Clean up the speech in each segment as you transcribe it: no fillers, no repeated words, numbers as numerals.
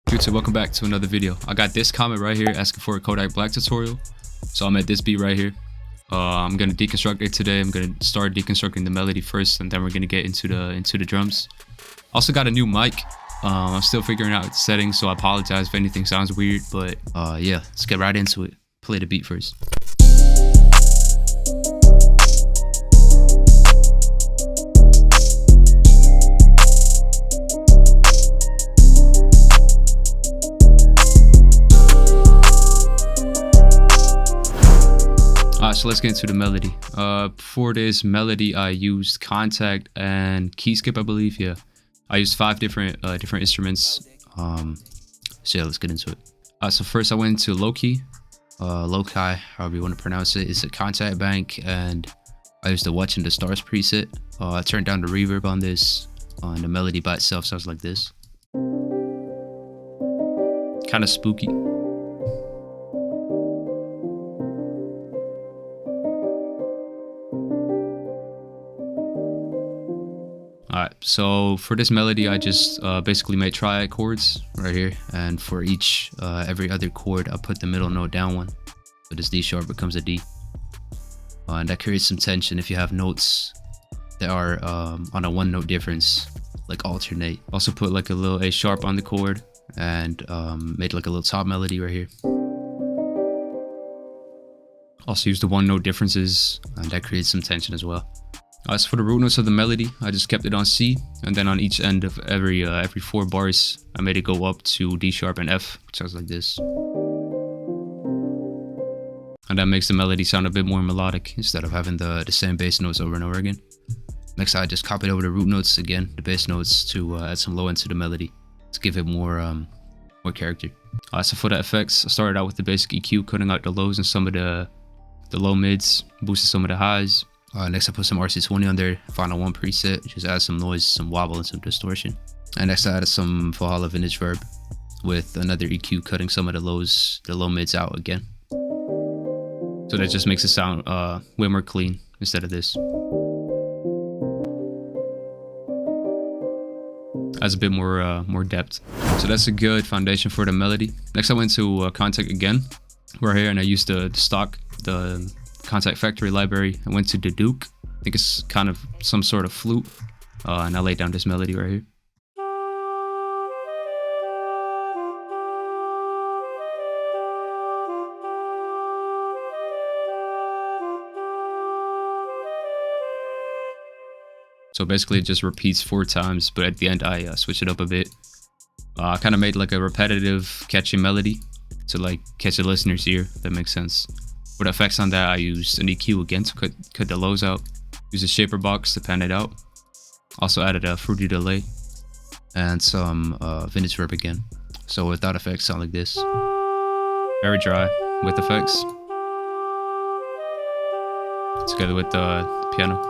YouTube, welcome back to another video. I got this comment right here asking for a Kodak Black tutorial. So I'm at this beat right here. I'm gonna deconstruct it today. I'm gonna start deconstructing the melody first, and then we're gonna get into the drums. Also got a new mic. I'm still figuring out the settings, so I apologize if anything sounds weird. But yeah, let's get right into it. Play the beat first. So let's get into the melody. For this melody, I used contact and key skip, I believe. Yeah, I used 5 different instruments. So yeah, let's get into it. So first I went into low key, however you want to pronounce it. It's a contact bank, and I used the Watching the Stars preset. I turned down the reverb on this, and the melody by itself sounds like this. Kind of spooky. Alright, so for this melody, I just basically made triad chords right here, and for each every other chord, I put the middle note down one. So this D sharp becomes a D, and that creates some tension if you have notes that are on a 1 note difference, like alternate. Also put like a little A sharp on the chord, and made like a little top melody right here. Also use the 1 note differences, and that creates some tension as well. As for the root notes of the melody, I just kept it on C, and then on each end of every 4 bars, I made it go up to D sharp and F, which sounds like this. And that makes the melody sound a bit more melodic instead of having the same bass notes over and over again. Next, I just copied over the root notes again, the bass notes, to add some low end to the melody to give it more character. So for the effects, I started out with the basic EQ, cutting out the lows and some of the low mids, boosted some of the highs. Next I put some RC20 on there, Final 1 preset, just add some noise, some wobble, and some distortion. And next I added some Valhalla vintage verb with another EQ, cutting some of the low mids out again. So that just makes it sound way more clean instead of this. Adds a bit more depth. So that's a good foundation for the melody. Next I went to Contact again, right here, and I used the stock, the Contact Factory library. I went to the Duke. I think it's kind of some sort of flute, and I laid down this melody right here. So basically it just repeats 4 times, but at the end I switch it up a bit. I kind of made like a repetitive, catchy melody to like catch the listener's ear, if that makes sense. For the effects on that, I used an EQ again to cut the lows out. Used a shaper box to pan it out. Also added a fruity delay and some vintage verb again. So without effects, sound like this. Very dry. With effects, together with the piano.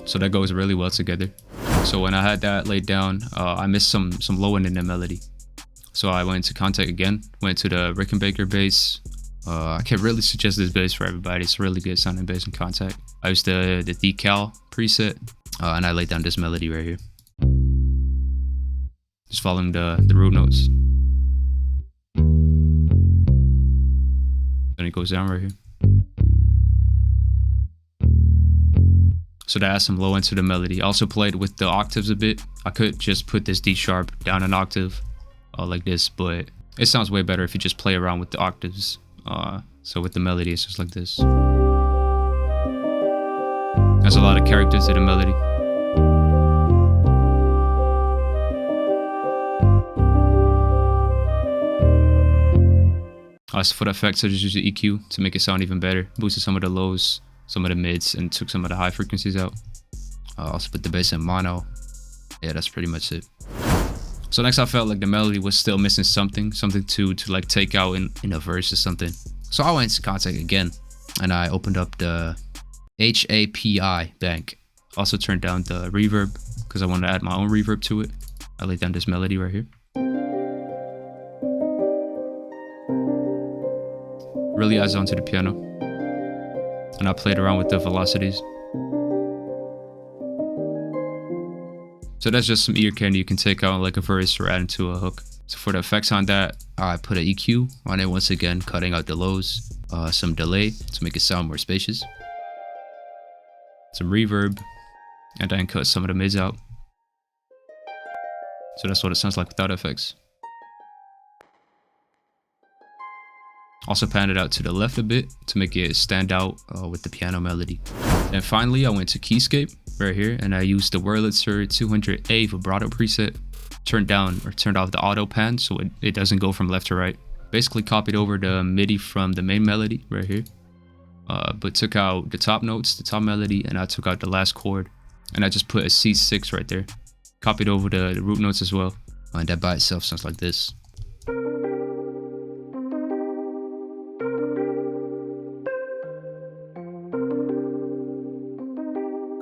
So that goes really well together. So when I had that laid down, I missed some low end in the melody. So I went to Contact again, went to the Rickenbacker bass. I can really suggest this bass for everybody. It's a really good sounding bass in Contact. I used the decal preset, and I laid down this melody right here. Just following the root notes. Then it goes down right here. So that adds some low end to the melody. I also played with the octaves a bit. I could just put this D sharp down an octave, like this, but it sounds way better if you just play around with the octaves. So with the melody, it's just like this. There's a lot of character to the melody. So for the effects, I just used the EQ to make it sound even better. Boosted some of the lows, some of the mids, and took some of the high frequencies out. Also put the bass in mono. Yeah, that's pretty much it. So next I felt like the melody was still missing something to like take out in a verse or something. So I went to Contact again, and I opened up the HAPI bank. Also turned down the reverb because I wanted to add my own reverb to it. I laid down this melody right here. Really adds on to the piano. And I played around with the velocities. So that's just some ear candy you can take out like a verse or add into a hook. So for the effects on that, I put an EQ on it once again, cutting out the lows, some delay to make it sound more spacious, some reverb, and then cut some of the mids out. So that's what it sounds like without effects. Also panned it out to the left a bit to make it stand out with the piano melody. And finally, I went to Keyscape right here, and I used the Wurlitzer 200A vibrato preset. Turned off the auto pan so it doesn't go from left to right. Basically copied over the MIDI from the main melody right here, but took out the top notes, the top melody, and I took out the last chord, and I just put a C6 right there. Copied over the root notes as well, and that by itself sounds like this.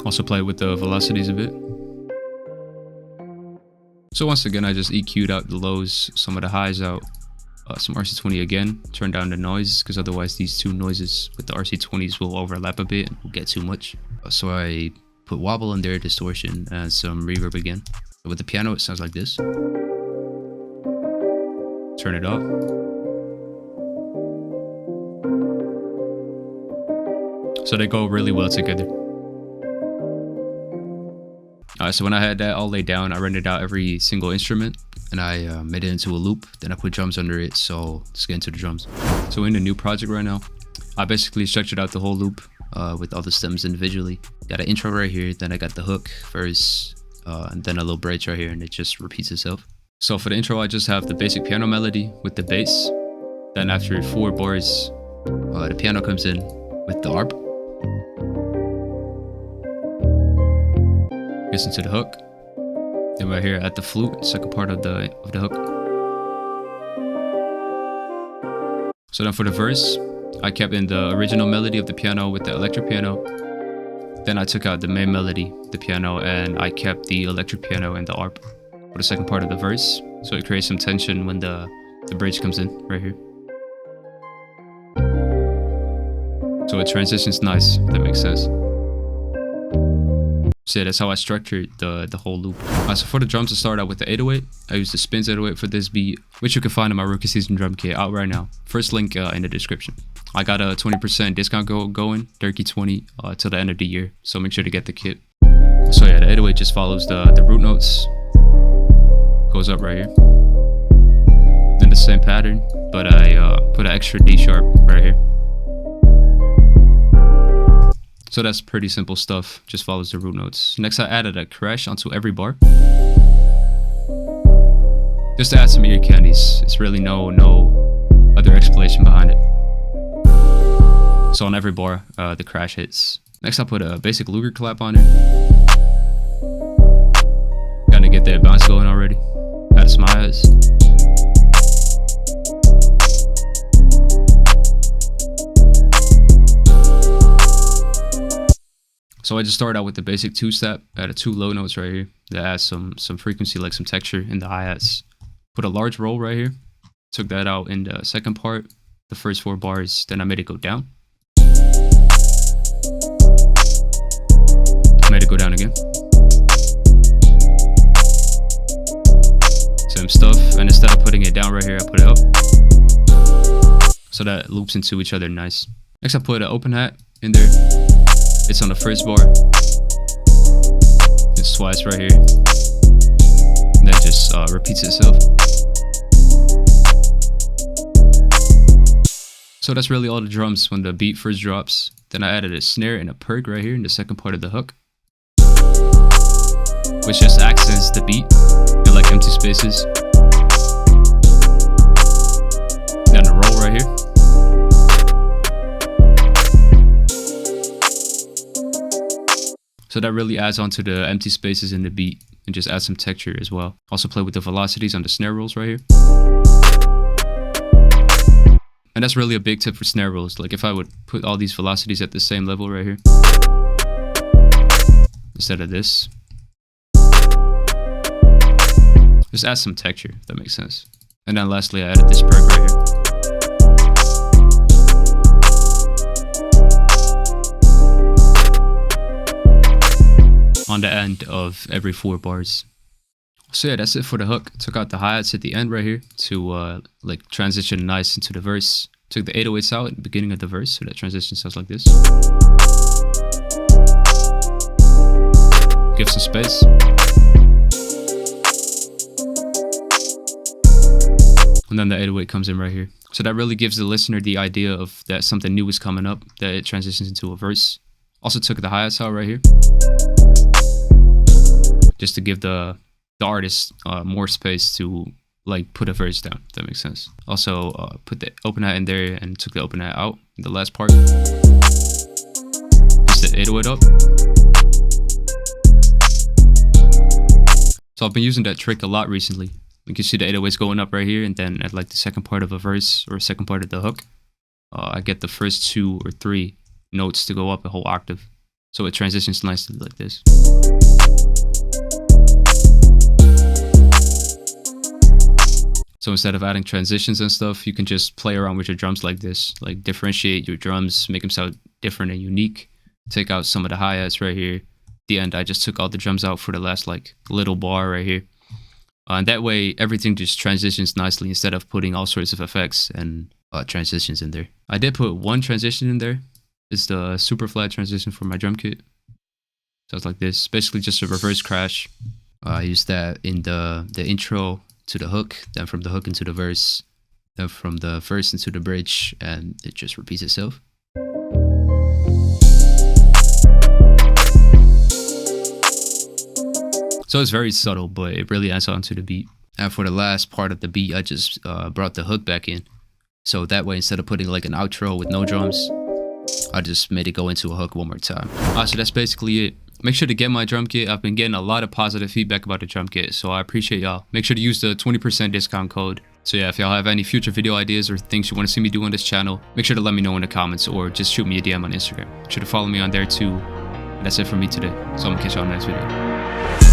Also play with the velocities a bit. So once again, I just EQ'd out the lows, some of the highs out, some RC20 again, turn down the noise, because otherwise these two noises with the RC20s will overlap a bit and will get too much. So I put wobble in there, distortion, and some reverb again. With the piano, it sounds like this. Turn it up. So they go really well together. So when I had that all laid down, I rendered out every single instrument and I made it into a loop. Then I put drums under it. So let's get into the drums. So in the new project right now, I basically structured out the whole loop with all the stems individually. Got an intro right here, then I got the hook, verse, and then a little bridge right here, and it just repeats itself. So for the intro, I just have the basic piano melody with the bass. Then after 4 bars, the piano comes in with the ARP. Gets into the hook. Then right here at the flute, second part of the hook. So then for the verse, I kept in the original melody of the piano with the electric piano. Then I took out the main melody, the piano, and I kept the electric piano and the ARP for the second part of the verse. So it creates some tension when the bridge comes in right here. So it transitions nice, if that makes sense. So yeah, that's how I structured the whole loop. So for the drums, to start out with the 808, I used the Spins 808 for this beat, which you can find in my rookie season drum kit out right now. First link in the description. I got a 20% discount going, dirkey20 till the end of the year, so make sure to get the kit. So yeah, the 808 just follows the root notes, goes up right here. Then the same pattern, but I put an extra D sharp right here. So that's pretty simple stuff, just follows the root notes. Next, I added a crash onto every bar. Just to add some ear candies. It's really no other explanation behind it. So on every bar, the crash hits. Next, I put a basic Luger clap on it. Gotta get that bounce going already. Add some hi-hats. So I just started out with the basic 2-step, added 2 low notes right here that adds some frequency, like some texture in the hi-hats. Put a large roll right here, took that out in the second part, the first 4 bars, then I made it go down. Made it go down again. Same stuff, and instead of putting it down right here, I put it up. So that loops into each other nice. Next I put an open hat in there. It's on the first bar. It's twice right here. And then just repeats itself. So that's really all the drums when the beat first drops. Then I added a snare and a perk right here in the second part of the hook, which just accents the beat in like empty spaces. Then a roll right here. So that really adds on to the empty spaces in the beat and just adds some texture as well. Also play with the velocities on the snare rolls right here. And that's really a big tip for snare rolls. Like if I would put all these velocities at the same level right here, instead of this, just add some texture, if that makes sense. And then lastly, I added this perk right here. On the end of every 4 bars. So yeah, that's it for the hook. Took out the hi-hats at the end right here to like transition nice into the verse. Took the 808s out at the beginning of the verse, so that transition sounds like this. Give some space. And then the 808 comes in right here. So that really gives the listener the idea of that something new is coming up, that it transitions into a verse. Also took the hi-hats out right here, just to give the artist more space to like put a verse down, if that makes sense. Also put the open hat in there and took the open hat out in the last part. Just the 808 up. So I've been using that trick a lot recently. You can see the 808s going up right here, and then at like the second part of a verse or second part of the hook, I get the first 2 or 3 notes to go up a whole octave. So it transitions nicely like this. So instead of adding transitions and stuff, you can just play around with your drums like this. Like differentiate your drums, make them sound different and unique. Take out some of the hi-hats right here. At the end, I just took all the drums out for the last like little bar right here. And that way, everything just transitions nicely instead of putting all sorts of effects and transitions in there. I did put one transition in there. It's the super flat transition for my drum kit. Sounds like this. Basically just a reverse crash. I used that in the intro to the hook, then from the hook into the verse, then from the verse into the bridge, and it just repeats itself. So it's very subtle, but it really adds on to the beat. And for the last part of the beat, I just brought the hook back in. So that way, instead of putting like an outro with no drums, I just made it go into a hook one more time. So that's basically it. Make sure to get my drum kit. I've been getting a lot of positive feedback about the drum kit, so I appreciate y'all. Make sure to use the 20% discount code. So yeah, if y'all have any future video ideas or things you want to see me do on this channel, make sure to let me know in the comments or just shoot me a DM on Instagram. Make sure to follow me on there too. And that's it for me today. So I'm gonna catch y'all in the next video.